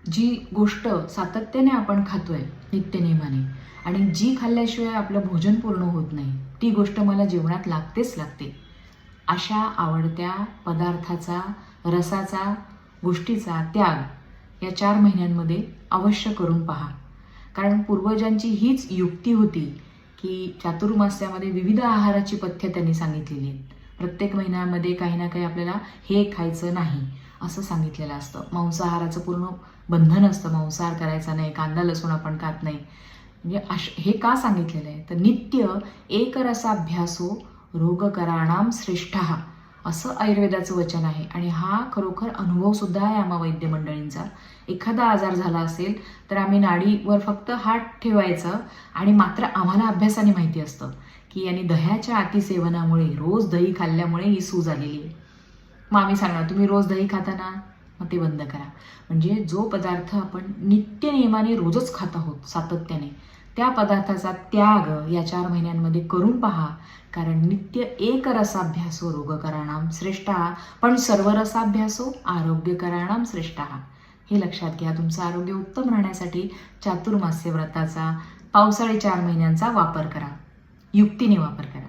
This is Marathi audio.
जी गोष्ट सातत्याने आपण खातोय नित्यनेमाने आणि जी खाल्ल्याशिवाय आपलं भोजन पूर्ण होत नाही, ती गोष्ट मला जेवणात लागतेच लागते. अशा आवडत्या पदार्थाचा, रसाचा, गोष्टीचा त्याग या 4 महिन्यांमध्ये अवश्य करून पहा. कारण पूर्वजांची हीच युक्ती होती, की चातुर्मास्यामध्ये विविध आहाराची पथ्य त्यांनी सांगितलेली आहेत. प्रत्येक महिन्यामध्ये काही ना काही आपल्याला हे खायचं नाही, असं सांगितलेलं असतं. मांसाहाराचं पूर्ण बंधन असतं, मांसाहार करायचा नाही, कांदा लसूण आपण खात नाही. म्हणजे हे का सांगितलेलं आहे? तर नित्य एकरसाभ्यासो रोगकराणाम श्रेष्ठः असं आयुर्वेदाचं वचन आहे आणि हा खरोखर अनुभवसुद्धा आहे आम्हा वैद्य मंडळींचा. एखादा आजार झाला असेल तर आम्ही नाडीवर फक्त हात ठेवायचा आणि मात्र आम्हाला अभ्यासाने माहिती असतं की यांनी दह्याच्या अतिसेवनामुळे, रोज दही खाल्ल्यामुळे ही सूज आलेली आहे. मग आम्ही सांगणार तुम्ही रोज दही खाता ना, मग ते बंद करा. म्हणजे जो पदार्थ आपण नित्य नियमाने रोजच खात आहोत सातत्याने, त्या पदार्थाचा त्याग या 4 महिन्यांमध्ये करून पहा. कारण नित्य एक रसाभ्यासो रोगकराणाम श्रेष्ठः, पण सर्व रसाभ्यासो आरोग्यकराणाम श्रेष्ठः. हे लक्षात घ्या. तुमचं आरोग्य उत्तम राहण्यासाठी चातुर्मास्य व्रताचा पावसाळी 4 महिन्यांचा वापर करा, युक्तीने वापर करा.